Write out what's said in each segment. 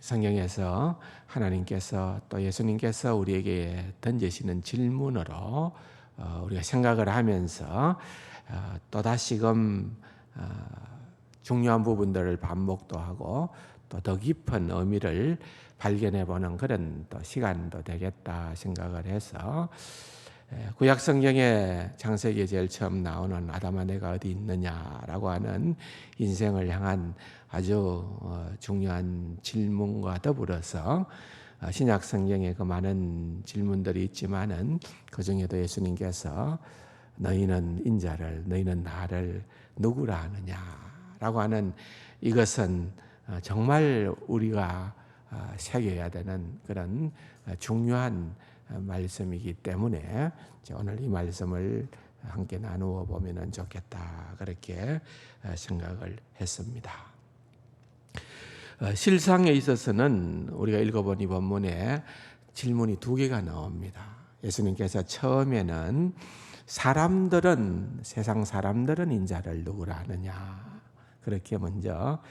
성경에서 하나님께서 또 예수님께서 우리에게 던지시는 질문으로 우리가 생각을 하면서 또다시금 중요한 부분들을 반복도 하고 또 더 깊은 의미를 발견해 보는 그런 또 시간도 되겠다 생각을 해서 구약 성경에 창세기에 제일 처음 나오는 아담아 내가 어디 있느냐라고 하는 인생을 향한 아주 중요한 질문과 더불어서 신약 성경에 그 많은 질문들이 있지만은 그 중에도 예수님께서 너희는 인자를 너희는 나를 누구라 하느냐라고 하는 이것은 정말 우리가 새겨야 되는 그런 중요한 말씀이기 때문에 오늘 이 말씀을 함께 나누어 보면 좋겠다 그렇게 생각을 했습니다. 실상에 있어서는 우리가 읽어본 이 본문에 질문이 두 개가 나옵니다. 예수님께서 처음에는 세상 사람들은 인자를 누구라 하느냐 그렇게 먼저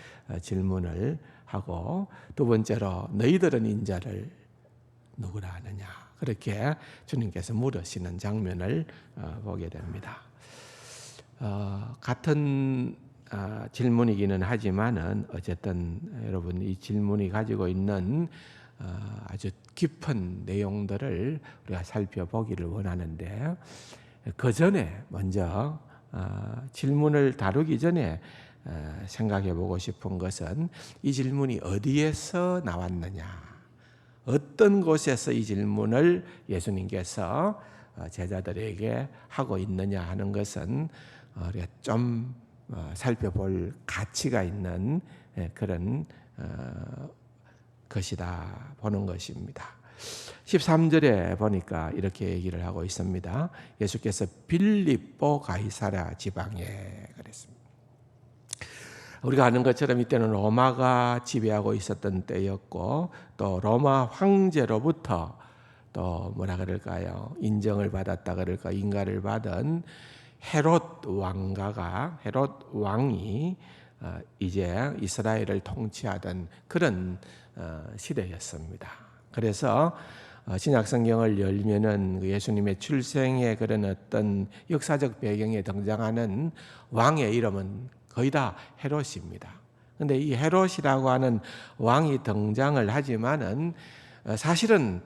질문을 하고 두 번째로 너희들은 인자를 누구라 하느냐 그렇게 주님께서 물으시는 장면을 보게 됩니다. 같은 질문이기는 하지만은 어쨌든 여러분 이 질문이 가지고 있는 아주 깊은 내용들을 우리가 살펴보기를 원하는데 그 전에 먼저 질문을 다루기 전에 생각해 보고 싶은 것은 이 질문이 어디에서 나왔느냐, 어떤 곳에서 이 질문을 예수님께서 제자들에게 하고 있느냐 하는 것은 우리가 좀 살펴볼 가치가 있는 그런 것이다 보는 것입니다. 13절에 보니까 이렇게 얘기를 하고 있습니다. 예수께서 빌립보 가이사랴 지방에 그랬습니다. 우리가 아는 것처럼 이때는 로마가 지배하고 있었던 때였고 또 로마 황제로부터 또 뭐라 그럴까요? 인정을 받았다 그럴까 인가를 받은 헤롯 왕이 이제 이스라엘을 통치하던 그런 시대였습니다. 그래서 신약 성경을 열면은 예수님의 출생의 그런 어떤 역사적 배경에 등장하는 왕의 이름은 거의 다 헤롯입니다. 그런데 이 헤롯이라고 하는 왕이 등장을 하지만은 사실은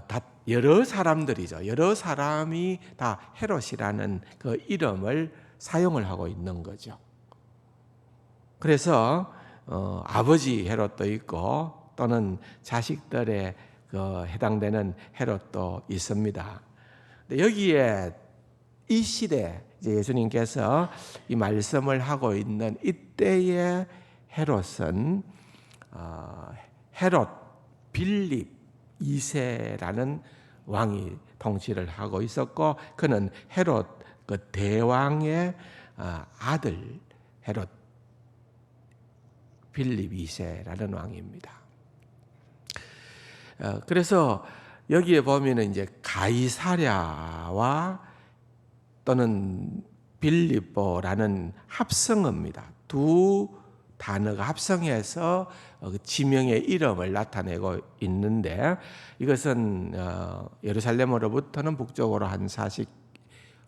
다 여러 사람들이죠. 여러 사람이 다 헤롯이라는 그 이름을 사용을 하고 있는 거죠. 그래서 아버지 헤롯도 있고 또는 자식들의 그 해당되는 헤롯도 있습니다. 근데 여기에 이 시대 이제 예수님께서 이 말씀을 하고 있는 이때의 헤롯은 헤롯 빌립 2세라는 왕이 통치를 하고 있었고 그는 헤롯 그 대왕의 아들 헤롯 빌립 2세라는 왕입니다. 그래서 여기에 보면은 이제 가이사랴와 또는 빌립보라는 합성어입니다. 두 단어가 합성해서 지명의 이름을 나타내고 있는데 이것은 예루살렘으로부터는 북쪽으로 한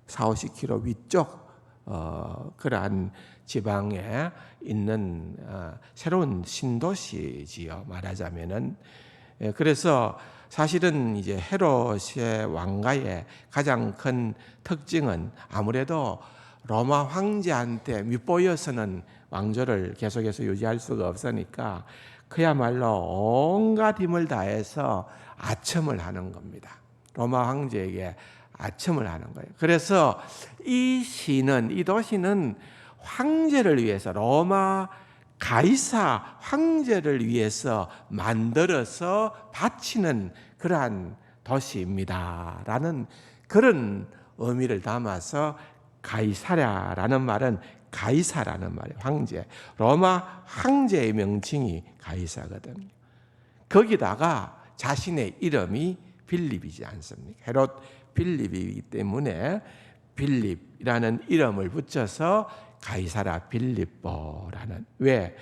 40-50km 위쪽 그러한 지방에 있는 새로운 신도시지요. 말하자면은 그래서 사실은 이제 헤롯의 왕가의 가장 큰 특징은 아무래도 로마 황제한테 밉보여서는 왕조를 계속해서 유지할 수가 없으니까 그야말로 온갖 힘을 다해서 아첨을 하는 겁니다. 로마 황제에게 아첨을 하는 거예요. 그래서 이 도시는 황제를 위해서 로마 가이사 황제를 위해서 만들어서 바치는 그러한 도시입니다라는 그런 의미를 담아서 가이사랴라는 말은 가이사라는 말이에요. 황제. 로마 황제의 명칭이 가이사거든요. 거기다가 자신의 이름이 빌립이지 않습니까? 헤롯 빌립이기 때문에 빌립이라는 이름을 붙여서 가이사랴 빌립보라는 왜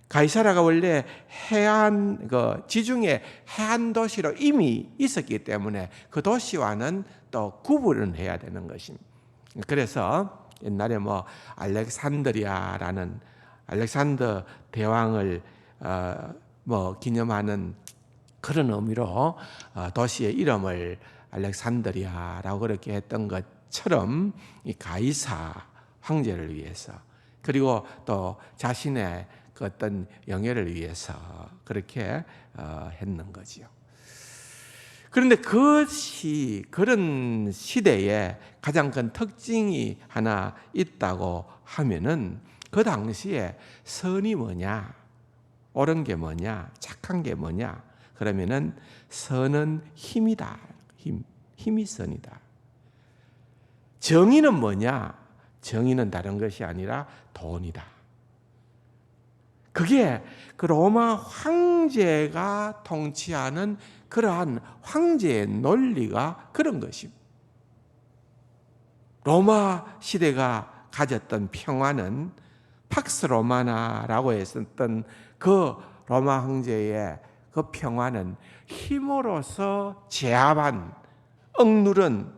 가이사라가 원래 해안 지중해 해안 도시로 이미 있었기 때문에 그 도시와는 또 구분을 해야 되는 것입니다. 그래서 옛날에 알렉산드리아라는 알렉산더 대왕을 기념하는 그런 의미로 도시의 이름을 알렉산드리아라고 그렇게 했던 것처럼 이 가이사 황제를 위해서, 그리고 또 자신의 그 어떤 영예를 위해서 그렇게 했는 거지요. 그런데 그런 시대에 가장 큰 특징이 하나 있다고 하면은 그 당시에 선이 뭐냐, 옳은 게 뭐냐, 착한 게 뭐냐, 그러면은 선은 힘이다. 힘이 선이다. 정의는 뭐냐? 정의는 다른 것이 아니라 돈이다. 그게 그 로마 황제가 통치하는 그러한 황제의 논리가 그런 것입니다. 로마 시대가 가졌던 평화는 팍스 로마나라고 했었던 그 로마 황제의 그 평화는 힘으로서 제압한, 억누른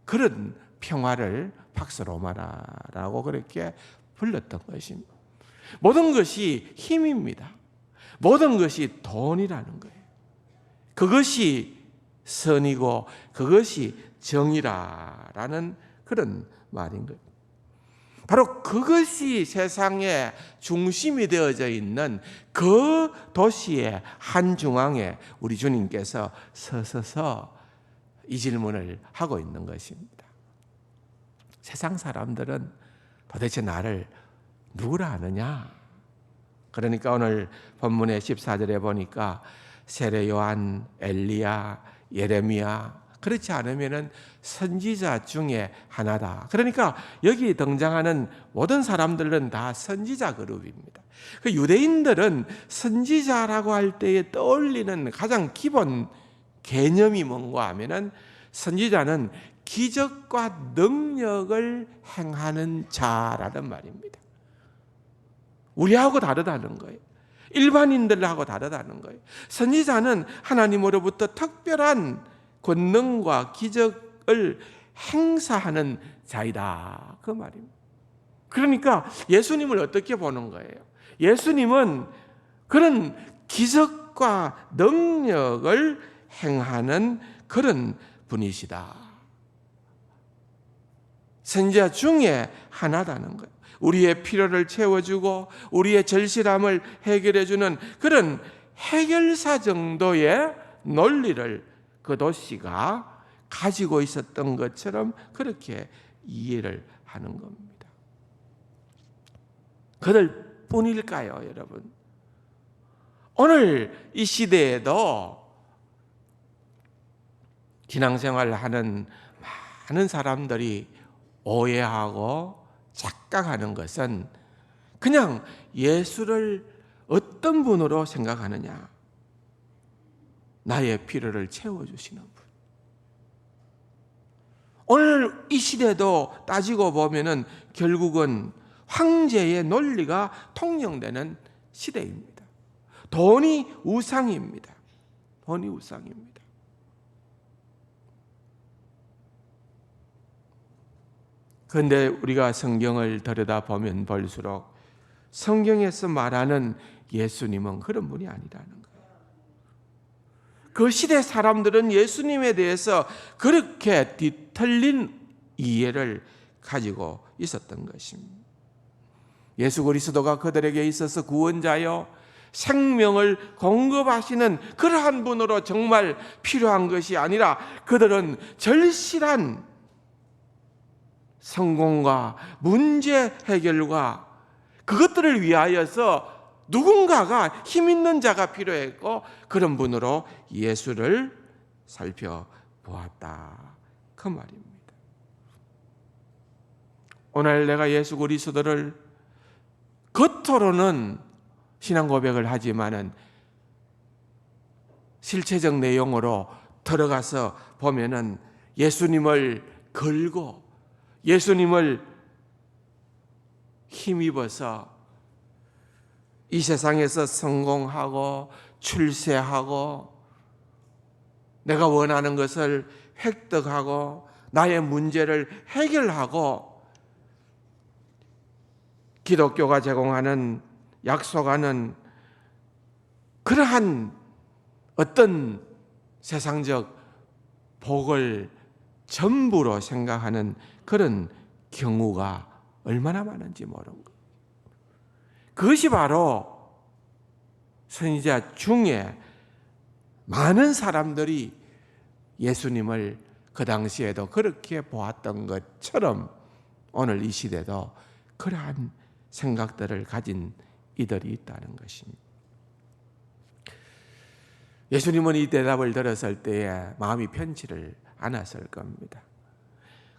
그런 평화를 팍스 로마나라고 그렇게 불렀던 것입니다. 모든 것이 힘입니다. 모든 것이 돈이라는 거예요. 그것이 선이고 그것이 정의라는 그런 말인 거예요. 바로 그것이 세상의 중심이 되어져 있는 그 도시의 한중앙에 우리 주님께서 서서서 이 질문을 하고 있는 것입니다. 세상 사람들은 도대체 나를 누구라 하느냐? 그러니까 오늘 본문의 14절에 보니까 세례 요한, 엘리야, 예레미야, 그렇지 않으면은 선지자 중에 하나다. 그러니까 여기 등장하는 모든 사람들은 다 선지자 그룹입니다. 그 유대인들은 선지자라고 할 때에 떠올리는 가장 기본 개념이 뭔가 하면은 선지자는 기적과 능력을 행하는 자라는 말입니다. 우리하고 다르다는 거예요. 일반인들하고 다르다는 거예요. 선지자는 하나님으로부터 특별한 권능과 기적을 행사하는 자이다. 그 말입니다. 그러니까 예수님을 어떻게 보는 거예요? 예수님은 그런 기적과 능력을 행하는 그런 분이시다. 선지자 중에 하나다는 거예요. 우리의 필요를 채워주고 우리의 절실함을 해결해주는 그런 해결사 정도의 논리를 그 도시가 가지고 있었던 것처럼 그렇게 이해를 하는 겁니다. 그들 뿐일까요, 여러분? 오늘 이 시대에도 신앙생활을 하는 많은 사람들이 오해하고 착각하는 것은 그냥 예수를 어떤 분으로 생각하느냐? 나의 필요를 채워주시는 분. 오늘 이 시대도 따지고 보면은 결국은 황제의 논리가 통용되는 시대입니다. 돈이 우상입니다. 돈이 우상입니다. 그런데 우리가 성경을 들여다보면 볼수록 성경에서 말하는 예수님은 그런 분이 아니라는 거예요. 그 시대 사람들은 예수님에 대해서 그렇게 뒤틀린 이해를 가지고 있었던 것입니다. 예수 그리스도가 그들에게 있어서 구원자요 생명을 공급하시는 그러한 분으로 정말 필요한 것이 아니라 그들은 절실한 성공과 문제 해결과 그것들을 위하여서 누군가가 힘 있는 자가 필요했고 그런 분으로 예수를 살펴보았다. 그 말입니다. 오늘 내가 예수 그리스도를 겉으로는 신앙 고백을 하지만은 실체적 내용으로 들어가서 보면은 예수님을 걸고 예수님을 힘입어서 이 세상에서 성공하고 출세하고 내가 원하는 것을 획득하고 나의 문제를 해결하고 기독교가 제공하는 약속하는 그러한 어떤 세상적 복을 전부로 생각하는 그런 경우가 얼마나 많은지 모르는 거예요. 그것이 바로 선지자 중에 많은 사람들이 예수님을 그 당시에도 그렇게 보았던 것처럼 오늘 이 시대도 그러한 생각들을 가진 이들이 있다는 것입니다. 예수님은 이 대답을 들었을 때에 마음이 편치를 않았을 겁니다.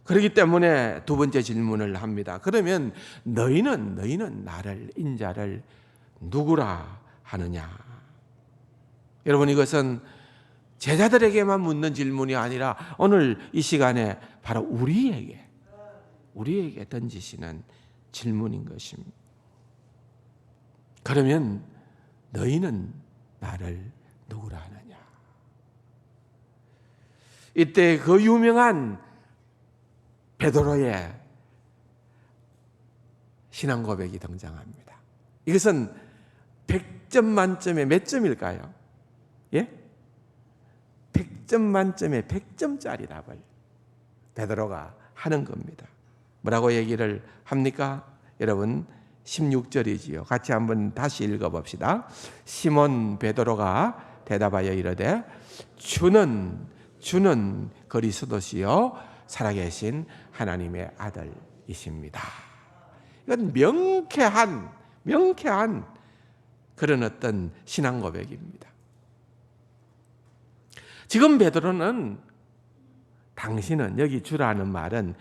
그렇기 때문에 두 번째 질문을 합니다. 그러면 너희는 나를 인자를 누구라 하느냐? 여러분, 이것은 제자들에게만 묻는 질문이 아니라 오늘 이 시간에 바로 우리에게 던지시는 질문인 것입니다. 그러면 너희는 나를 누구라 하느냐? 이때 그 유명한 베드로의 신앙 고백이 등장합니다. 이것은 100점 만점에 몇 점일까요? 예? 100점 만점에 100점짜리 답을 베드로가 하는 겁니다. 뭐라고 얘기를 합니까? 여러분 16절이지요. 같이 한번 다시 읽어봅시다. 시몬 베드로가 대답하여 이르되 주는 그리스도시요 살아계신 하나님의 아들이십니다. 이건 명쾌한 그런 어떤 신앙 고백입니다. 지금 베드로는 당신은, 여기 주라는 말은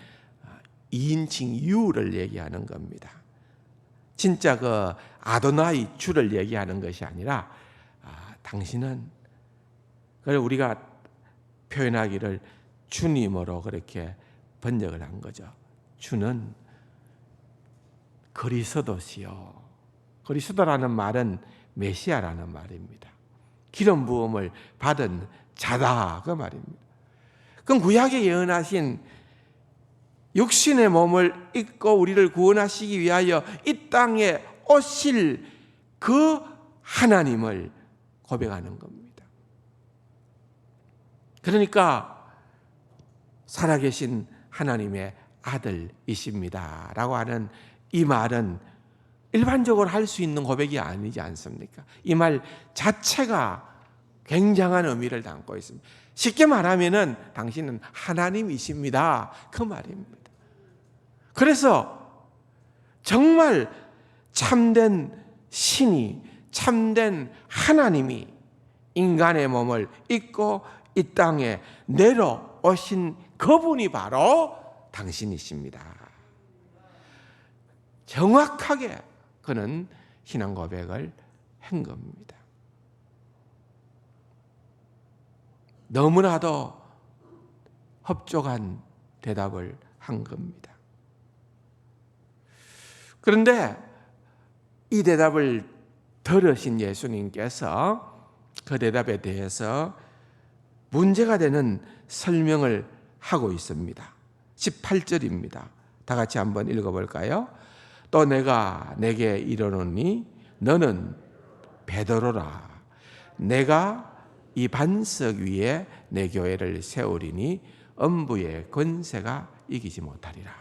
2인칭 유를 얘기하는 겁니다. 진짜 그 아도나이 주를 얘기하는 것이 아니라 당신은, 그걸 우리가 표현하기를 주님으로 그렇게 번역을 한 거죠. 주는 그리스도시요. 그리스도라는 말은 메시아라는 말입니다. 기름 부음을 받은 자다, 그 말입니다. 그럼 구약에 예언하신 육신의 몸을 입고 우리를 구원하시기 위하여 이 땅에 오실 그 하나님을 고백하는 겁니다. 그러니까 살아계신 하나님의 아들이십니다 라고 하는 이 말은 일반적으로 할 수 있는 고백이 아니지 않습니까? 이 말 자체가 굉장한 의미를 담고 있습니다. 쉽게 말하면은 당신은 하나님이십니다, 그 말입니다. 그래서 정말 참된 신이, 참된 하나님이 인간의 몸을 입고 이 땅에 내려오신 그분이 바로 당신이십니다. 정확하게 그는 신앙 고백을 한 겁니다. 너무나도 흡족한 대답을 한 겁니다. 그런데 이 대답을 들으신 예수님께서 그 대답에 대해서 문제가 되는 설명을 하고 있습니다. 18절입니다. 다 같이 한번 읽어볼까요? 또 내가 내게 이르노니 너는 베드로라. 내가 이 반석 위에 내 교회를 세우리니 음부의 권세가 이기지 못하리라.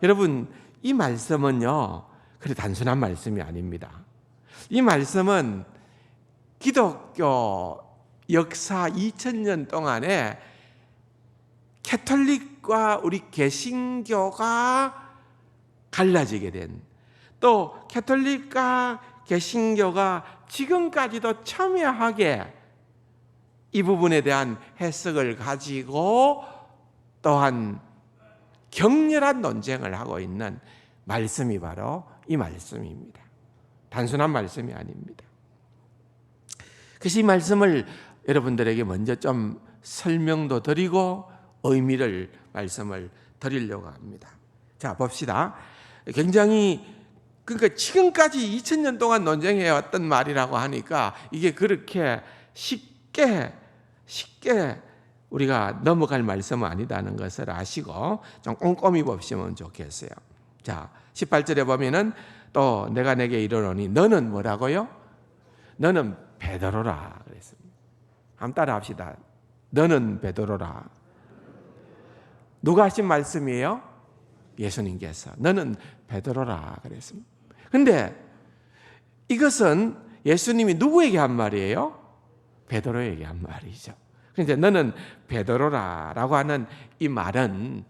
여러분, 이 말씀은요, 그래 단순한 말씀이 아닙니다. 이 말씀은 기독교 역사 2000년 동안에 캐톨릭과 우리 개신교가 갈라지게 된, 또 캐톨릭과 개신교가 지금까지도 첨예하게 이 부분에 대한 해석을 가지고 또한 격렬한 논쟁을 하고 있는 말씀이 바로 이 말씀입니다. 단순한 말씀이 아닙니다. 그래서 이 말씀을 여러분들에게 먼저 좀 설명도 드리고 말씀을 드리려고 합니다. 자, 봅시다. 굉장히 그러니까 지금까지 2000년 동안 논쟁해 왔던 말이라고 하니까 이게 그렇게 쉽게 우리가 넘어갈 말씀은 아니다는 것을 아시고 좀 꼼꼼히 보시면 좋겠어요. 자, 18절에 보면은 또 내가 내게 이르노니 너는 뭐라고요? 너는 베드로라 그랬습니다. 한번 따라 합시다. 너는 베드로라. 누가 하신 말씀이에요? 예수님께서 너는 베드로라 그랬습니다. 근데 이것은 예수님이 누구에게 한 말이에요? 베드로에게 한 말이죠. 그런데 너는 베드로라라고 하는 이 말은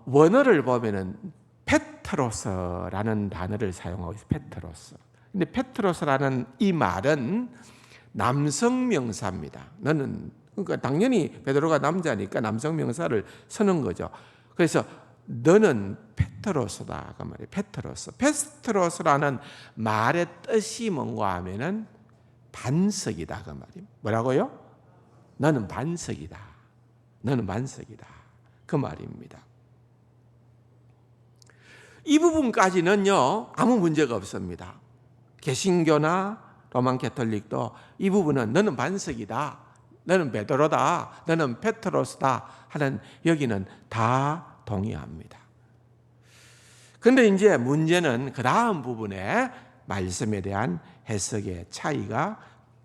원어를 보면은 페트로스라는 단어를 사용하고 있어요. 페트로스. 근데 페트로스라는 이 말은 남성 명사입니다. 너는 그러니까 당연히 베드로가 남자니까 남성 명사를 쓰는 거죠. 그래서 너는 페트로스다 그 말이에요. 페트로스. 페트로스라는 말의 뜻이 뭔가 하면은 반석이다 그 말이에요. 뭐라고요? 너는 반석이다. 너는 반석이다. 그 말입니다. 이 부분까지는요 아무 문제가 없습니다. 개신교나 로만 가톨릭도 이 부분은 너는 반석이다, 너는 베드로다, 너는 페트로스다 하는 여기는 다 동의합니다. 그런데 이제 문제는 그 다음 부분에 말씀에 대한 해석의 차이가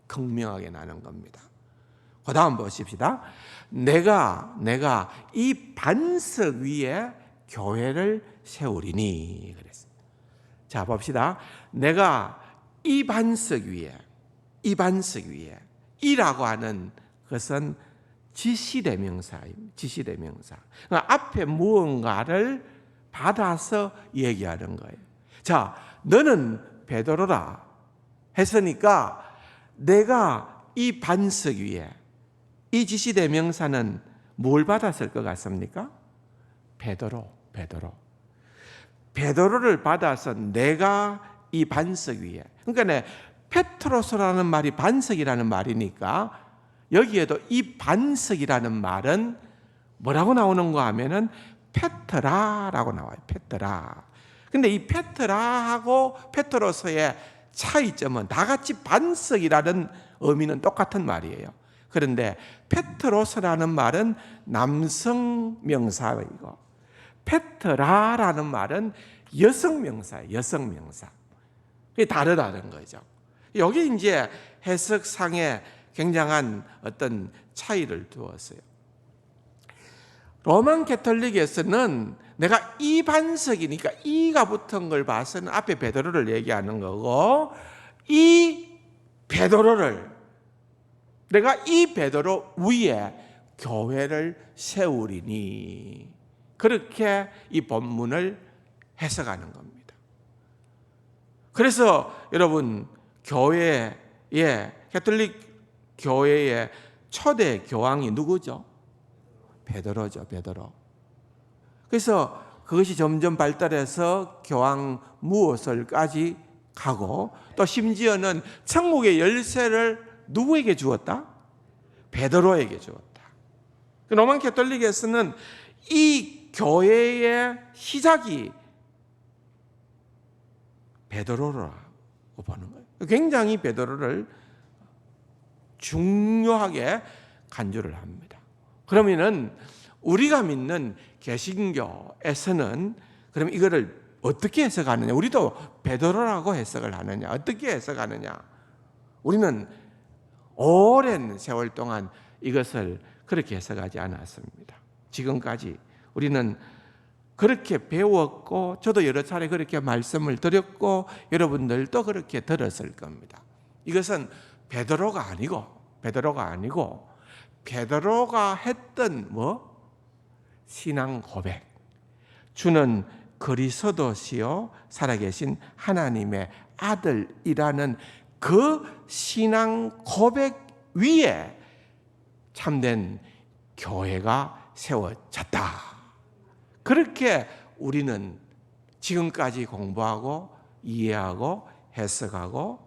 극명하게 나는 겁니다. 그 다음 보십시다. 내가 이 반석 위에 교회를 세우리니 그랬습니다. 자 봅시다. 내가 이 반석 위에 이라고 하는 것은 지시대명사입니다. 지시대명사. 그러니까 앞에 무언가를 받아서 얘기하는 거예요. 자, 너는 베드로라 했으니까 내가 이 반석 위에 이 지시대명사는 뭘 받았을 것 같습니까? 베드로를 받아서 내가 이 반석 위에, 그러니까 페트로스라는 말이 반석이라는 말이니까 여기에도 이 반석이라는 말은 뭐라고 나오는가 하면은 페트라라고 나와요. 페트라. 근데 이 페트라하고 페트로스의 차이점은 다 같이 반석이라는 의미는 똑같은 말이에요. 그런데 페트로스라는 말은 남성 명사이고 페트라라는 말은 여성 명사예요. 여성 명사. 그게 다르다는 거죠. 여기 이제 해석상에 굉장한 어떤 차이를 두었어요. 로만 가톨릭에서는 내가 이 반석이니까 이가 붙은 걸 봐서는 앞에 베드로를 얘기하는 거고 이 베드로를 내가 이 베드로 위에 교회를 세우리니 그렇게 이 본문을 해석하는 겁니다. 그래서 여러분 교회의 가톨릭 교회의 초대 교황이 누구죠? 베드로죠. 베드로. 그래서 그것이 점점 발달해서 교황 무호설까지 가고 또 심지어는 천국의 열쇠를 누구에게 주었다? 베드로에게 주었다. 로만 가톨릭에서는 이 교회의 시작이 베드로라고 보는 거예요. 굉장히 베드로를 중요하게 간주를 합니다. 그러면은 우리가 믿는 개신교에서는 그럼 이거를 어떻게 해석하느냐? 우리도 베드로라고 해석을 하느냐? 어떻게 해석하느냐? 우리는 오랜 세월 동안 이것을 그렇게 해석하지 않았습니다. 지금까지 우리는 그렇게 배웠고 저도 여러 차례 그렇게 말씀을 드렸고 여러분들도 그렇게 들었을 겁니다. 이것은 베드로가 아니고 베드로가 했던 신앙 고백. 주는 그리스도시요 살아계신 하나님의 아들이라는 그 신앙 고백 위에 참된 교회가 세워졌다. 그렇게 우리는 지금까지 공부하고 이해하고 해석하고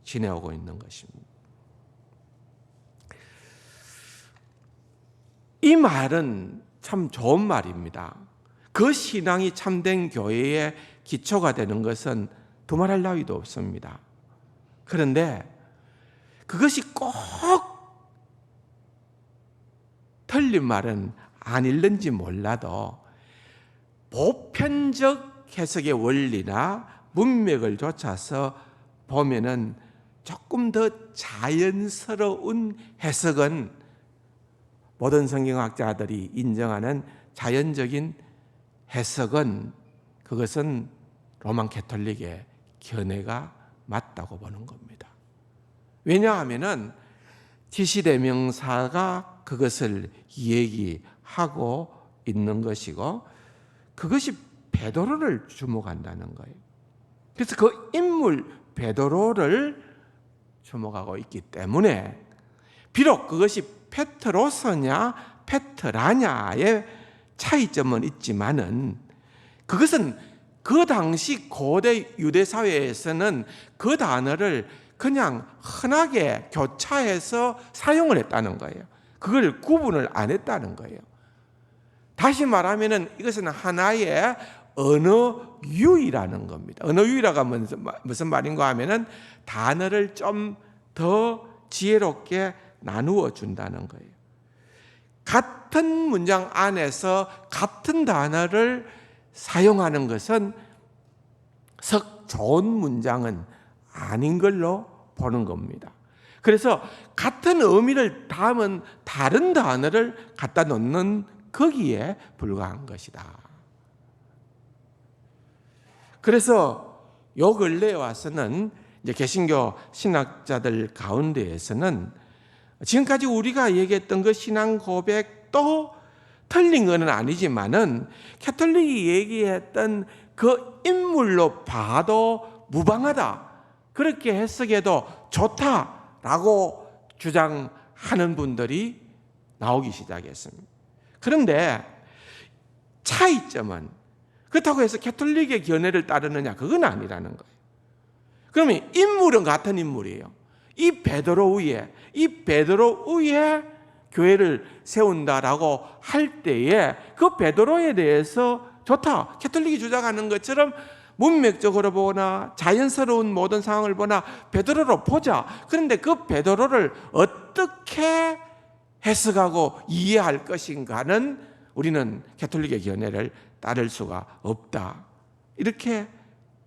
지내오고 있는 것입니다. 이 말은 참 좋은 말입니다. 그 신앙이 참된 교회의 기초가 되는 것은 두말할 나위도 없습니다. 그런데 그것이 꼭 틀린 말은 아닐는지 몰라도 보편적 해석의 원리나 문맥을 좇아서 보면은 조금 더 자연스러운 해석은 모든 성경학자들이 인정하는 자연적인 해석은 그것은 로마 가톨릭의 견해가 맞다고 보는 겁니다. 왜냐하면은 지시대명사가 그것을 얘기하고 있는 것이고 그것이 베드로를 주목한다는 거예요. 그래서 그 인물 베드로를 주목하고 있기 때문에 비록 그것이 페트로서냐 페트라냐의 차이점은 있지만은 그것은 그 당시 고대 유대 사회에서는 그 단어를 그냥 흔하게 교차해서 사용을 했다는 거예요. 그걸 구분을 안 했다는 거예요. 다시 말하면은 이것은 하나의 언어유희라는 겁니다. 언어유희라가 무슨 말인가 하면은 단어를 좀 더 지혜롭게 나누어 준다는 거예요. 같은 문장 안에서 같은 단어를 사용하는 것은 썩 좋은 문장은 아닌 걸로 보는 겁니다. 그래서 같은 의미를 담은 다른 단어를 갖다 놓는 거기에 불과한 것이다. 그래서 요 근래에 와서는 이제 개신교 신학자들 가운데에서는 지금까지 우리가 얘기했던 그 신앙 고백도 틀린 것은 아니지만은 가톨릭이 얘기했던 그 인물로 봐도 무방하다, 그렇게 해석해도 좋다라고 주장하는 분들이 나오기 시작했습니다. 그런데 차이점은 그렇다고 해서 가톨릭의 견해를 따르느냐, 그건 아니라는 거예요. 그러면 인물은 같은 인물이에요. 이 베드로 위에 교회를 세운다라고 할 때에 그 베드로에 대해서 좋다, 가톨릭이 주장하는 것처럼 문맥적으로 보거나 자연스러운 모든 상황을 보나 베드로로 보자. 그런데 그 베드로를 어떻게 해석하고 이해할 것인가는 우리는 가톨릭의 견해를 따를 수가 없다, 이렇게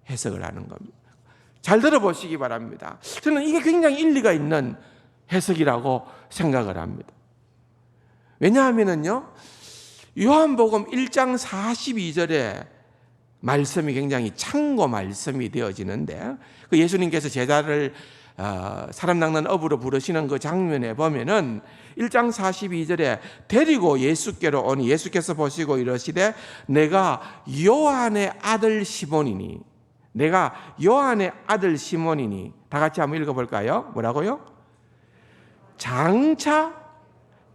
해석을 하는 겁니다. 잘 들어보시기 바랍니다. 저는 이게 굉장히 일리가 있는 해석이라고 생각을 합니다. 왜냐하면요, 요한복음 1장 42절에 말씀이 굉장히 참고 말씀이 되어지는데, 그 예수님께서 제자를 사람 낚는 어부로 부르시는 그 장면에 보면은 1장 42절에 데리고 예수께로 오니 예수께서 보시고 이러시되 내가 요한의 아들 시몬이니, 내가 요한의 아들 시몬이니. 다 같이 한번 읽어볼까요? 뭐라고요? 장차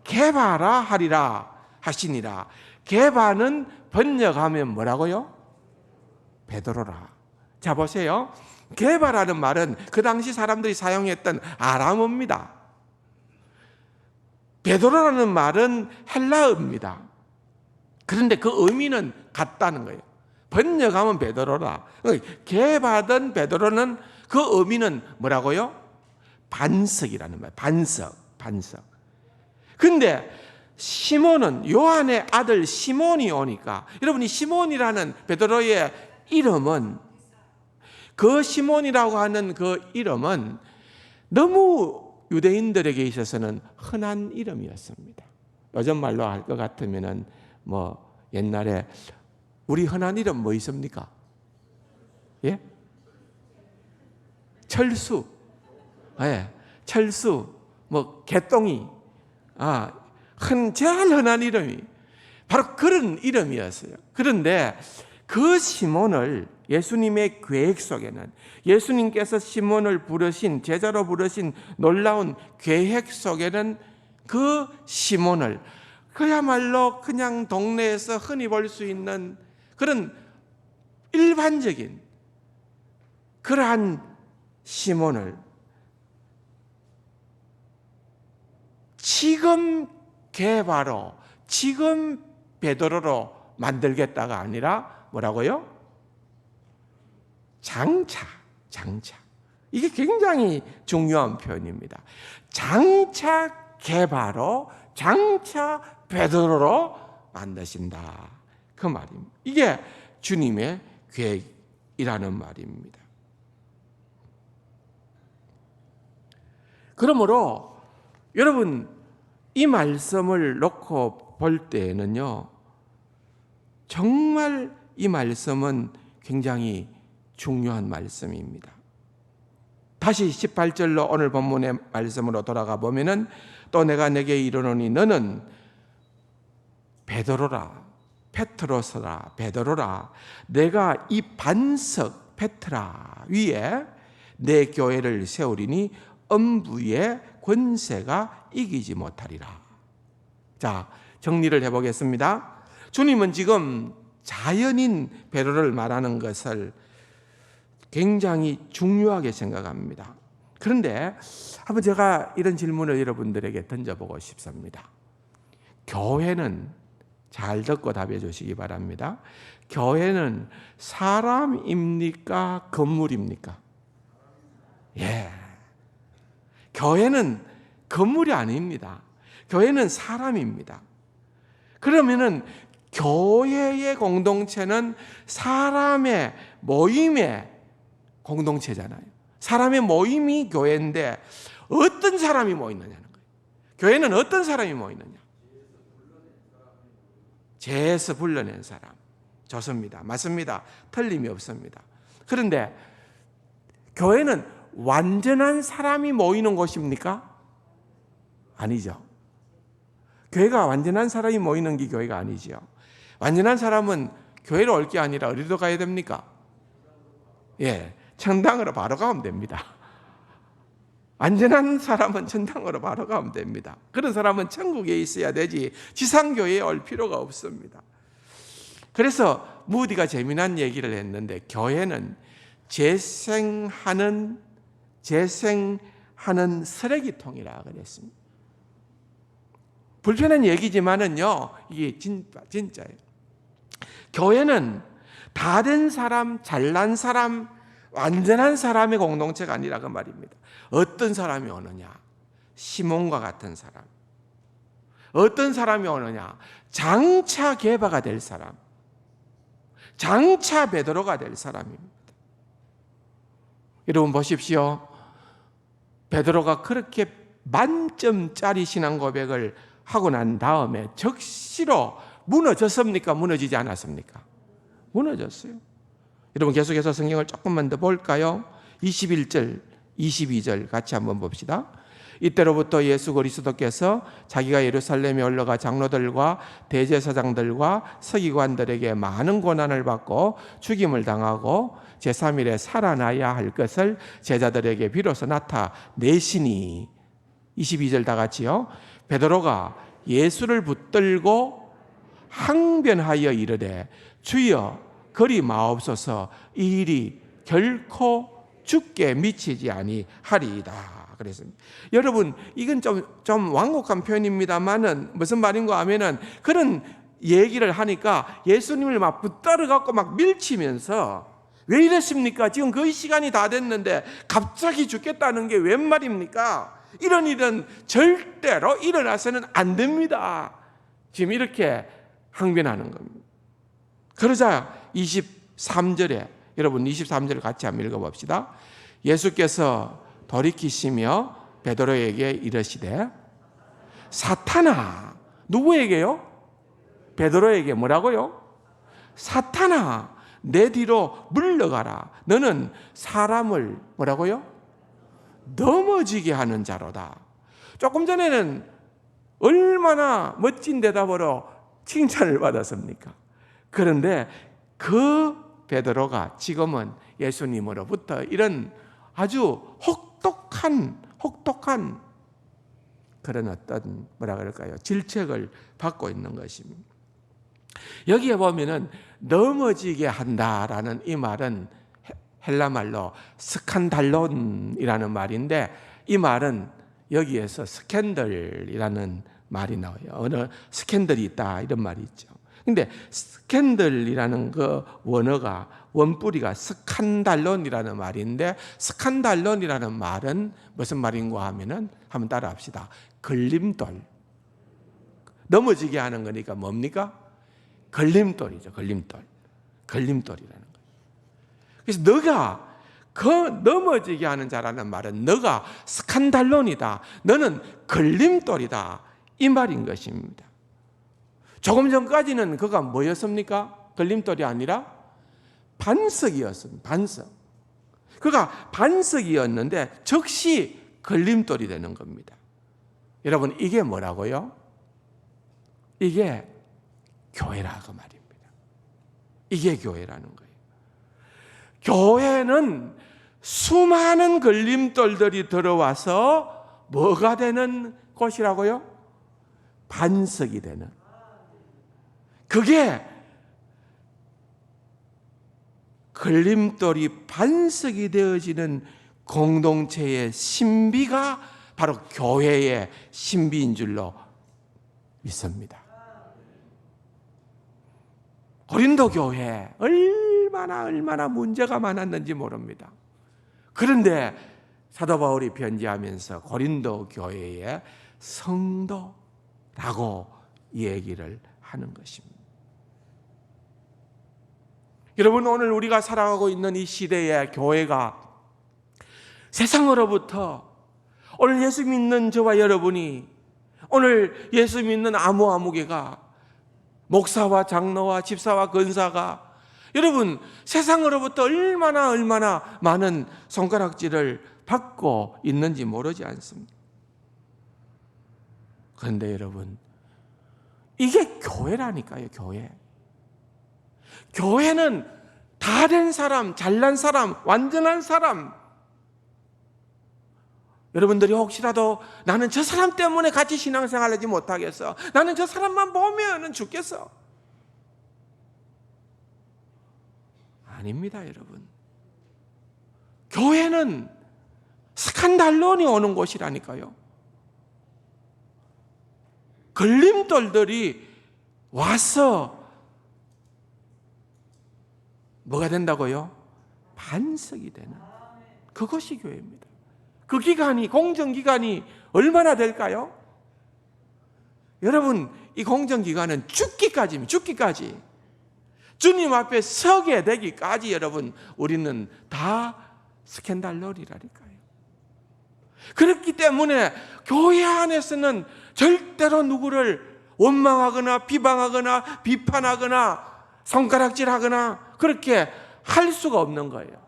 게바라 하리라 하시니라. 게바는 번역하면 뭐라고요? 베드로라. 자, 보세요. 게바라는 말은 그 당시 사람들이 사용했던 아람어입니다. 베드로라는 말은 헬라어입니다. 그런데 그 의미는 같다는 거예요. 번역하면 베드로라. 게바든 베드로는 그 의미는 뭐라고요? 반석이라는 말이에요. 반석. 근데 시몬은, 요한의 아들 시몬이 오니까, 여러분이 시몬이라는 베드로의 이름은, 그 시몬이라고 하는 그 이름은 너무 유대인들에게 있어서는 흔한 이름이었습니다. 요즘 말로 할 것 같으면은 뭐 옛날에 우리 흔한 이름 뭐 있습니까? 예? 철수, 철수, 뭐 개똥이, 제일 흔한 이름이 바로 그런 이름이었어요. 그런데 그 시몬을 예수님의 계획 속에는, 예수님께서 시몬을 부르신, 제자로 부르신 놀라운 계획 속에는 그 시몬을 그야말로 그냥 동네에서 흔히 볼 수 있는 그런 일반적인 그러한 시몬을 지금 게바로, 지금 베드로로 만들겠다가 아니라 뭐라고요? 장차. 이게 굉장히 중요한 표현입니다. 장차 게바로, 장차 베드로로 만드신다. 그 말입니다. 이게 주님의 계획이라는 말입니다. 그러므로 여러분, 이 말씀을 놓고 볼 때에는요, 정말 이 말씀은 굉장히 중요한 말씀입니다. 다시 18절로 오늘 본문의 말씀으로 돌아가 보면은, 또 내가 내게 이르노니 너는 베드로라, 페트로스라, 베드로라, 내가 이 반석 페트라 위에 내 교회를 세우리니 음부의 권세가 이기지 못하리라. 자, 정리를 해보겠습니다. 주님은 지금 자연인 베드로를 말하는 것을 굉장히 중요하게 생각합니다. 그런데 한번 제가 이런 질문을 여러분들에게 던져보고 싶습니다. 교회는, 잘 듣고 답해 주시기 바랍니다. 교회는 사람입니까? 건물입니까? 예. 교회는 건물이 아닙니다. 교회는 사람입니다. 그러면은 교회의 공동체는 사람의 모임의 공동체잖아요. 사람의 모임이 교회인데 어떤 사람이 모이느냐는 거예요. 교회는 어떤 사람이 모이느냐? 죄에서 불러낸 사람. 좋습니다. 맞습니다. 틀림이 없습니다. 그런데 교회는 완전한 사람이 모이는 곳입니까? 아니죠. 교회가 완전한 사람이 모이는 게 교회가 아니죠. 완전한 사람은 교회로 올 게 아니라 어디로 가야 됩니까? 예, 천당으로 바로 가면 됩니다. 완전한 사람은 천당으로 바로 가면 됩니다. 그런 사람은 천국에 있어야 되지 지상교회에 올 필요가 없습니다. 그래서 무디가 재미난 얘기를 했는데, 교회는 재생하는 쓰레기통이라 그랬습니다. 불편한 얘기지만은요, 이게 진짜예요. 교회는 다 된 사람, 잘난 사람, 완전한 사람의 공동체가 아니라 그 말입니다. 어떤 사람이 오느냐? 시몬과 같은 사람. 어떤 사람이 오느냐? 장차 게바가 될 사람. 장차 베드로가 될 사람입니다. 여러분 보십시오. 베드로가 그렇게 만점짜리 신앙 고백을 하고 난 다음에 적시로 무너졌습니까? 무너지지 않았습니까? 무너졌어요. 여러분 계속해서 성경을 조금만 더 볼까요? 21절, 22절 같이 한번 봅시다. 이때로부터 예수 그리스도께서 자기가 예루살렘에 올라가 장로들과 대제사장들과 서기관들에게 많은 고난을 받고 죽임을 당하고 제3일에 살아나야 할 것을 제자들에게 비로소 나타내시니, 22절 다 같이요. 베드로가 예수를 붙들고 항변하여 이르되 주여 그리 마옵소서, 이 일이 결코 죽게 미치지 아니하리이다. 그랬습니다. 여러분, 이건 좀 완곡한 표현입니다만은 무슨 말인가 하면은, 그런 얘기를 하니까 예수님을 막 붙들어 갖고 막 밀치면서, 왜 이랬습니까? 지금 거의 시간이 다 됐는데 갑자기 죽겠다는 게 웬 말입니까? 이런 일은 절대로 일어나서는 안 됩니다. 지금 이렇게 항변하는 겁니다. 그러자 23절에, 여러분 23절을 같이 한번 읽어봅시다. 예수께서 돌이키시며 베드로에게 이르시되, 사탄아. 누구에게요? 베드로에게 뭐라고요? 사탄아, 내 뒤로 물러가라. 너는 사람을 뭐라고요? 넘어지게 하는 자로다. 조금 전에는 얼마나 멋진 대답으로 칭찬을 받았습니까? 그런데 그 베드로가 지금은 예수님으로부터 이런 아주 혹독한 그런 어떤 뭐라 그럴까요? 질책을 받고 있는 것입니다. 여기에 보면은 넘어지게 한다라는 이 말은 헬라 말로 스칸달론이라는 말인데, 이 말은 여기에서 스캔들이라는 말이 나와요. 어느 스캔들이 있다 이런 말이 있죠. 근데 스캔들이라는 그 원어가 원뿌리가 스칸달론이라는 말인데, 스칸달론이라는 말은 무슨 말인가 하면은 한번 따라합시다. 걸림돌. 넘어지게 하는 거니까 뭡니까? 걸림돌이죠. 걸림돌. 걸림돌이라는 거예요. 그래서 너가 그 넘어지게 하는 자라는 말은 너가 스칸달론이다. 너는 걸림돌이다. 이 말인 것입니다. 조금 전까지는 그가 뭐였습니까? 걸림돌이 아니라 반석이었습니다. 반석. 그가 반석이었는데 즉시 걸림돌이 되는 겁니다. 여러분, 이게 뭐라고요? 이게 교회라고 말입니다. 이게 교회라는 거예요. 교회는 수많은 걸림돌들이 들어와서 뭐가 되는 곳이라고요? 반석이 되는. 그게 걸림돌이 반석이 되어지는 공동체의 신비가 바로 교회의 신비인 줄로 믿습니다. 고린도 교회 얼마나 문제가 많았는지 모릅니다. 그런데 사도 바울이 편지하면서 고린도 교회의 성도라고 얘기를 하는 것입니다. 여러분, 오늘 우리가 살아가고 있는 이 시대의 교회가 세상으로부터 오늘 예수 믿는 저와 여러분이, 오늘 예수 믿는 아무개가, 목사와 장로와 집사와 권사가, 여러분 세상으로부터 얼마나 많은 손가락질을 받고 있는지 모르지 않습니까? 그런데 여러분, 이게 교회라니까요. 교회. 교회는 다 된 사람, 잘난 사람, 완전한 사람. 여러분들이 혹시라도 나는 저 사람 때문에 같이 신앙생활하지 못하겠어, 나는 저 사람만 보면은 죽겠어. 아닙니다, 여러분. 교회는 스칸달론이 오는 곳이라니까요. 걸림돌들이 와서 뭐가 된다고요? 반석이 되는, 그것이 교회입니다. 그 기간이, 공정기간이 얼마나 될까요? 여러분, 이 공정기간은 죽기까지입니다. 죽기까지. 주님 앞에 서게 되기까지 여러분, 우리는 다 스캔달럴이라니까요. 그렇기 때문에 교회 안에서는 절대로 누구를 원망하거나 비방하거나 비판하거나 손가락질하거나 그렇게 할 수가 없는 거예요.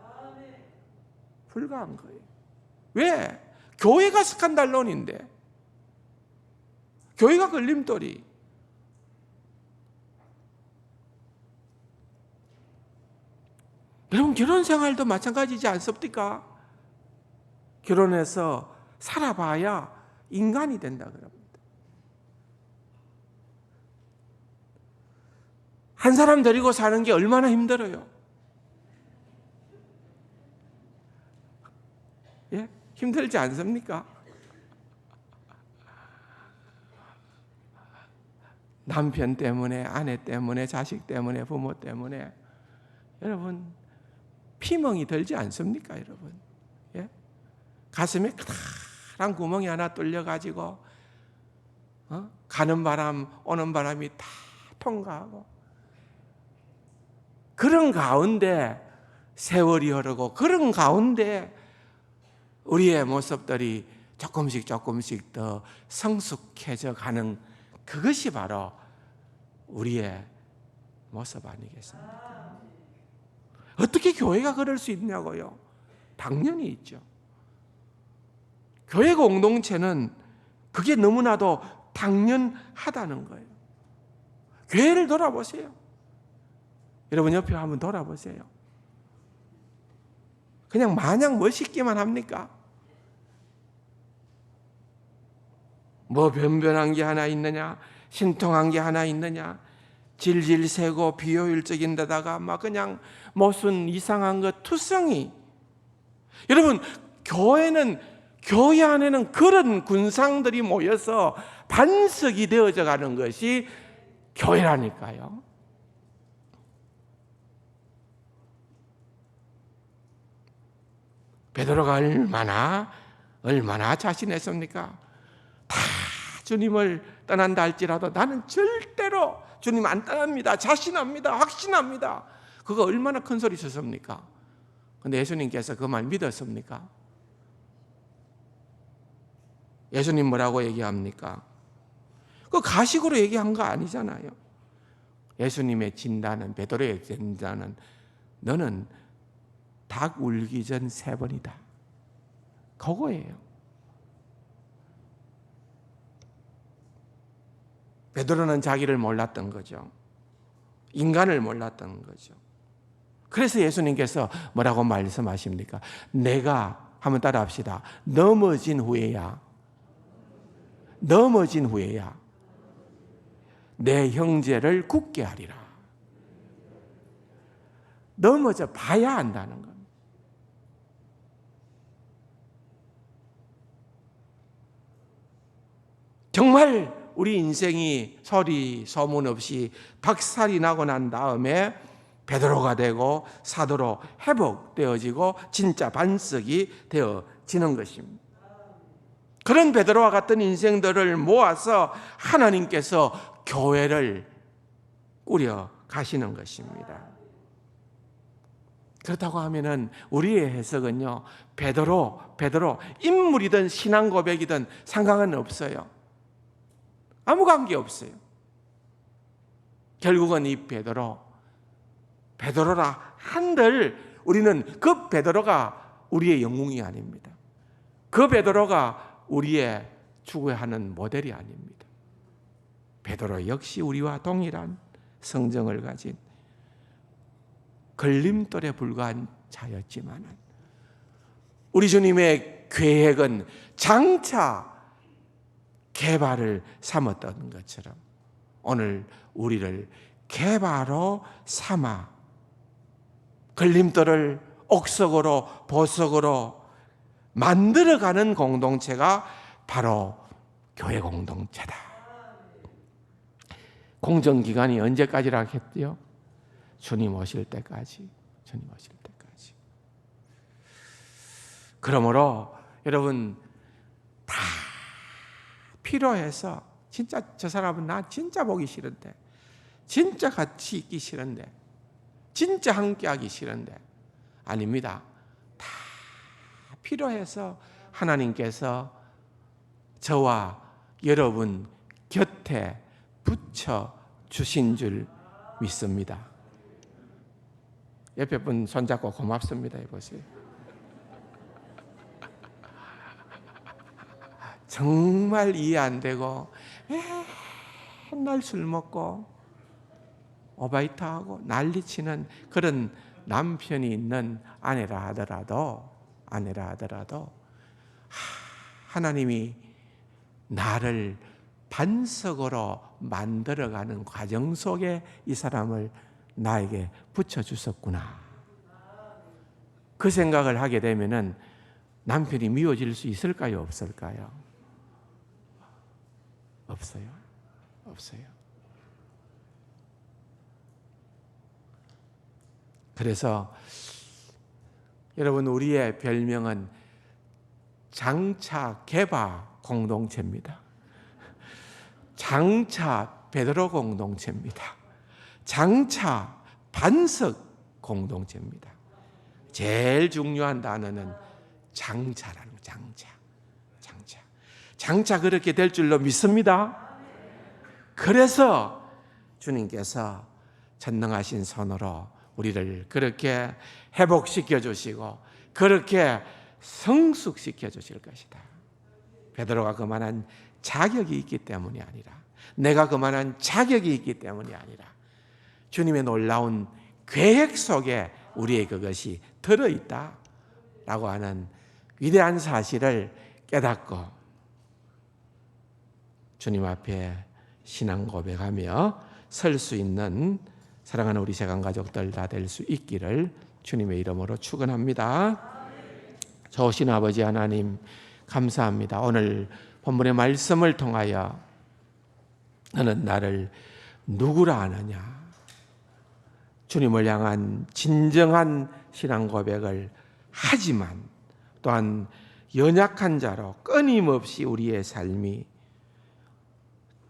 불가한 거예요. 왜? 교회가 스칸달론인데, 교회가 걸림돌이. 여러분, 결혼 생활도 마찬가지지 않습니까? 결혼해서 살아봐야 인간이 된다 그럽니다. 한 사람 데리고 사는 게 얼마나 힘들어요. 예? 힘들지 않습니까? 남편 때문에, 아내 때문에, 자식 때문에, 부모 때문에 여러분 피멍이 들지 않습니까, 여러분? 예? 가슴에 커다란 구멍이 하나 뚫려가지고 가는 바람, 오는 바람이 다 통과하고, 그런 가운데 세월이 흐르고, 그런 가운데 우리의 모습들이 조금씩 더 성숙해져 가는, 그것이 바로 우리의 모습 아니겠습니까? 어떻게 교회가 그럴 수 있냐고요? 당연히 있죠. 교회 공동체는 그게 너무나도 당연하다는 거예요. 교회를 돌아보세요. 여러분 옆에 한번 돌아보세요. 그냥 마냥 멋있기만 합니까? 뭐 변변한 게 하나 있느냐? 신통한 게 하나 있느냐? 질질 세고 비효율적인 데다가 막 그냥 무슨 이상한 것 투성이. 여러분, 교회 안에는 그런 군상들이 모여서 반석이 되어져 가는 것이 교회라니까요. 베드로가 얼마나 자신했습니까? 다 주님을 떠난다 할지라도 나는 절대로 주님 안 떠납니다. 자신합니다. 확신합니다. 그거 얼마나 큰 소리 쳤습니까? 근데 예수님께서 그 말 믿었습니까? 예수님 뭐라고 얘기합니까? 그 가식으로 얘기한 거 아니잖아요. 예수님의 진단은, 베드로의 진단은 너는 닭 울기 전 3번이다. 그거예요. 베드로는 자기를 몰랐던 거죠. 인간을 몰랐던 거죠. 그래서 예수님께서 뭐라고 말씀하십니까? 내가, 한번 따라 합시다. 넘어진 후에야 내 형제를 굳게 하리라. 넘어져 봐야 한다는 겁니다. 정말 우리 인생이 소리 소문 없이 박살이 나고 난 다음에 베드로가 되고 사도로 회복되어지고 진짜 반석이 되어지는 것입니다. 그런 베드로와 같은 인생들을 모아서 하나님께서 교회를 꾸려 가시는 것입니다. 그렇다고 하면은 우리의 해석은요, 베드로 인물이든 신앙 고백이든 상관은 없어요. 아무 관계 없어요. 결국은 이 베드로라 한들 우리는 그 베드로가 우리의 영웅이 아닙니다. 그 베드로가 우리의 추구하는 모델이 아닙니다. 베드로 역시 우리와 동일한 성정을 가진 걸림돌에 불과한 자였지만 우리 주님의 계획은 장차 개발을 삼았던 것처럼 오늘 우리를 개발로 삼아 걸림돌을 옥석으로 보석으로 만들어가는 공동체가 바로 교회 공동체다. 공정기간이 언제까지라 했죠? 주님 오실 때까지. 그러므로 여러분 다 필요해서 진짜 저 사람은 나 진짜 보기 싫은데, 진짜 같이 있기 싫은데, 진짜 함께하기 싫은데, 아닙니다. 다 필요해서 하나님께서 저와 여러분 곁에 붙여 주신 줄 믿습니다. 옆에 분 손잡고 고맙습니다 해보세요. 정말 이해 안 되고 맨날 술 먹고 오바이트하고 난리치는 그런 남편이 있는 아내라 하더라도 하나님이 나를 반석으로 만들어가는 과정 속에 이 사람을 나에게 붙여주셨구나. 그 생각을 하게 되면은 남편이 미워질 수 있을까요? 없을까요? 없어요. 그래서 여러분 우리의 별명은 장차 개바 공동체입니다. 장차 베드로 공동체입니다. 장차 반석 공동체입니다. 제일 중요한 단어는 장차라는 거, 장차 그렇게 될 줄로 믿습니다. 그래서 주님께서 전능하신 손으로 우리를 그렇게 회복시켜 주시고 그렇게 성숙시켜 주실 것이다. 베드로가 그만한 자격이 있기 때문이 아니라, 내가 그만한 자격이 있기 때문이 아니라 주님의 놀라운 계획 속에 우리의 그것이 들어있다라고 하는 위대한 사실을 깨닫고 주님 앞에 신앙 고백하며 설 수 있는 사랑하는 우리 세간 가족들 다 될 수 있기를 주님의 이름으로 축원합니다. 좋으신 아버지 하나님 감사합니다. 오늘 본문의 말씀을 통하여 너는 나를 누구라 하느냐, 주님을 향한 진정한 신앙 고백을 하지만 또한 연약한 자로 끊임없이 우리의 삶이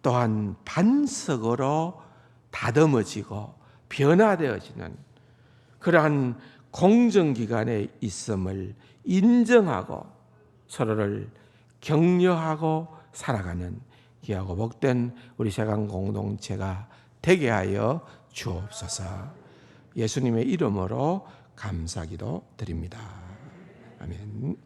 또한 반석으로 다듬어지고 변화되어지는 그러한 공정기관에 있음을 인정하고 서로를 격려하고 살아가는 귀하고 복된 우리 세강 공동체가 되게 하여 주옵소서. 예수님의 이름으로 감사기도 드립니다. 아멘.